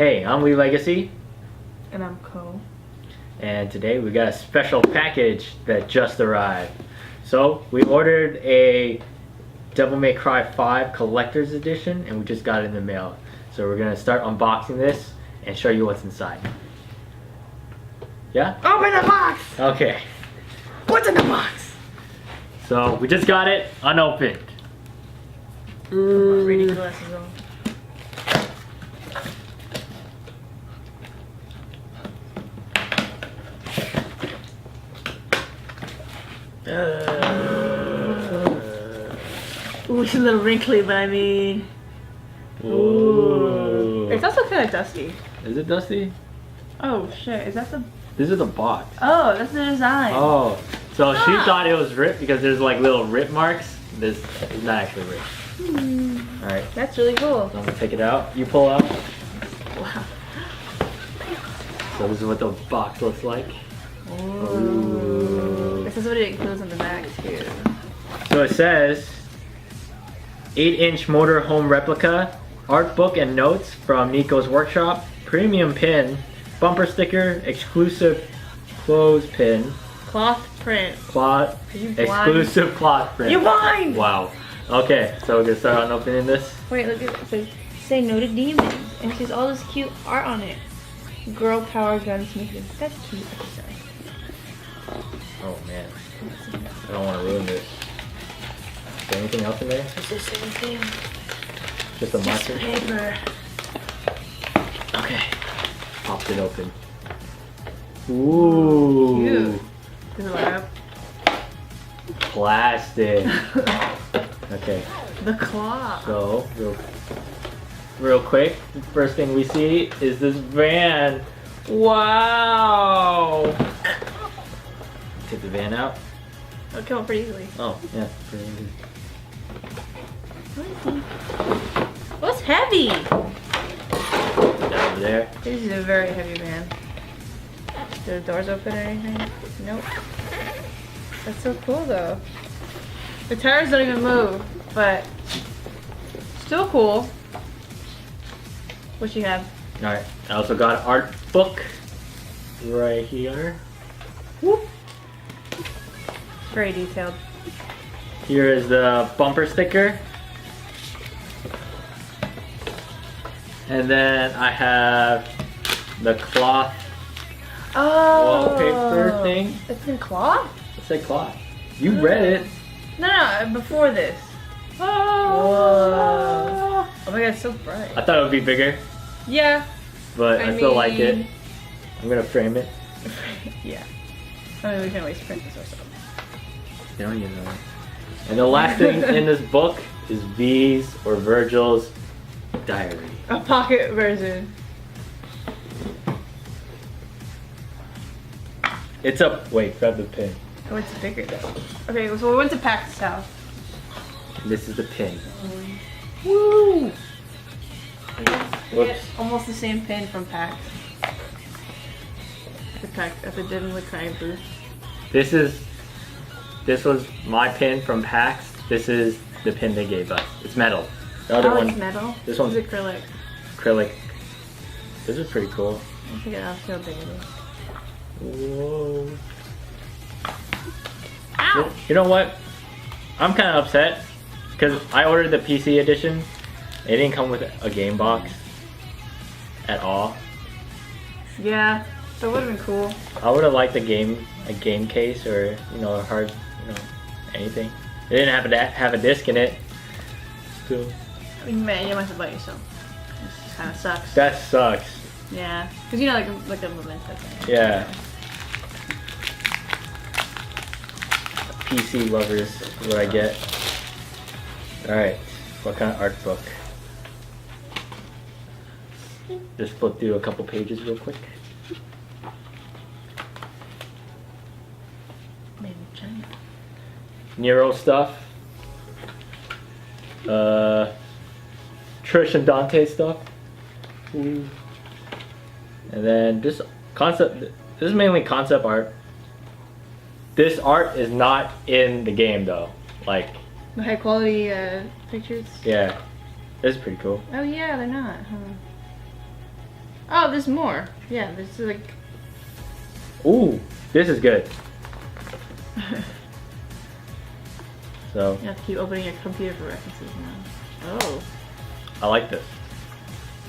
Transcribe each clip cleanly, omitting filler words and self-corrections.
Hey, I'm Lelegacy. And I'm Co. And today we got a special package that just arrived. So we ordered a Devil May Cry 5 Collector's Edition and we just got it in the mail. So we're gonna start unboxing this and show you what's inside. Yeah? Open the box! Okay. What's in the box? So we just got it unopened. Reading glasses on. Ooh, it's a little wrinkly, but I mean... Ooh. It's also kind of dusty. Is it dusty? Oh shit, is that the... This is the box. Oh, that's the design. Oh, so she thought it was ripped because there's like little rip marks. This is not actually ripped. Alright. That's really cool. I'm gonna take it out. You pull out. Wow. So this is what the box looks like. Ooh. This is what it includes on the back too. So it says 8-inch motor home replica, art book and notes from Nico's workshop, premium pin, bumper sticker, exclusive clothes pin, Cloth print. cloth, exclusive cloth print. You blind! Wow. Okay, so we're gonna start on opening this. Wait, look at it. It says, say no to demons. And it says all this cute art on it. Girl power gunsmithing. That's cute. Sorry. Oh man, I don't want to ruin this. Is there anything else in there? Is this anything? Just a marker? Paper. Okay. Popped it open. Ooh. Cute. Does it light up? Plastic. Okay. The claw. So, real quick, the first thing we see is this van. Wow. Take the van out. It'll come out pretty easily. Oh, yeah. Pretty easy. Oh, it's heavy. Down over there. This is a very heavy van. Do the doors open or anything? Nope. That's so cool though. The tires don't even move, but still cool. What you have? Alright, I also got an art book right here. Whoop. Very detailed. Here is the bumper sticker. And then I have the cloth wallpaper thing. It's in cloth? It's like cloth. You read it. No, before this. Whoa. Oh my god, it's so bright. I thought it would be bigger, Yeah. but I still like it. I'm gonna frame it. Yeah. I mean, we can always print this ourselves. You don't even know. And the last thing in this book is V's or Virgil's diary. A pocket version. It's a wait, grab the pin. Oh, it's bigger though. Okay, so we went to PAX South. And this is the pin. Woo! Whoops. Almost the same pin from PAX. At the Devil May Cry booth. This was my pin from PAX. This is the pin they gave us. It's metal. The other one, it's metal. This one's it's acrylic. acrylic. This is pretty cool. I think I'll see how big it is. Whoa. Ow! You know what? I'm kind of upset because I ordered the PC edition. It didn't come with a game box at all. Yeah, that would have been cool. I would have liked a game case or a hard, anything. It didn't have to have a disc in it. Still. I mean, man, you might have to buy it yourself. This kind of sucks. That sucks. Yeah, because like a memento thing. Yeah. PC lovers is what I get. Alright, what kind of art book? Just flip through a couple pages real quick. Made in China. Nero stuff. Trish and Dante stuff. Ooh. And then this is mainly concept art. This art is not in the game though. Like, The high quality pictures? yeah, this is pretty cool. Oh yeah, they're not, huh? Oh, there's more. Yeah, this is like. Ooh, this is good. So You have to keep opening your computer for references now. Oh, I like this.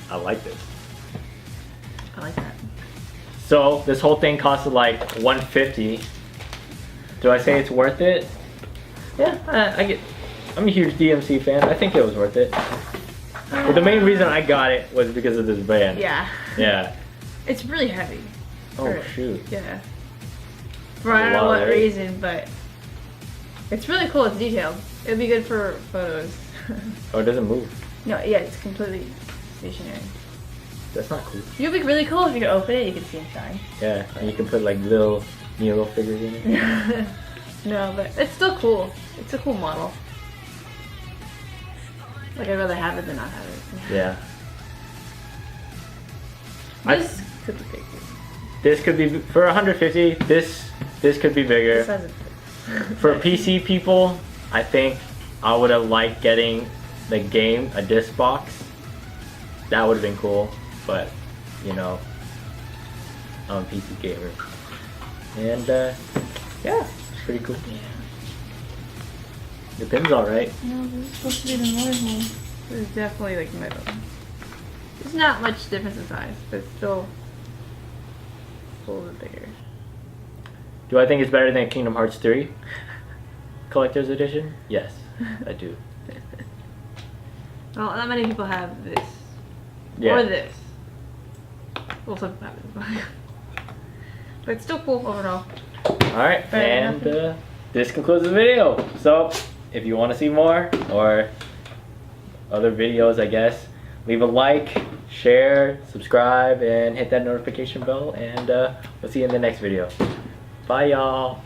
I like this. I like that. So this whole thing costed like $150. Do I say it's worth it? Yeah, I'm a huge DMC fan. I think it was worth it. But the main reason I got it was because of this band. Yeah. Yeah. It's really heavy. Oh shoot. Yeah. For I don't know what reason, but it's really cool. It's detailed. It'd be good for photos. Oh, it doesn't move. No, yeah, it's completely stationary. That's not cool. It would be really cool if you could open it. You could see inside. Yeah, and you can put like little Neo figures in it. No, but it's still cool. It's a cool model. Like I'd rather have it than not have it. Yeah. This could be big. This could be for 150. This could be bigger. This has a For PC people, I think I would have liked getting the game, a disc box. That would have been cool, but you know, I'm a PC gamer. And yeah, it's pretty cool. Yeah. The pin's alright. No, this is supposed to be the noise one. This is definitely like metal. It's not much difference in size, but it's still a little bit bigger. Do I think it's better than Kingdom Hearts 3 Collector's Edition? Yes, I do. Well, not many people have this. Yeah. Or this. Well, some people have it. But it's still cool overall. Alright, Fair and enough. this concludes the video. So, if you want to see more, or other videos, I guess, leave a like, share, subscribe, and hit that notification bell, and we'll see you in the next video. Bye, y'all.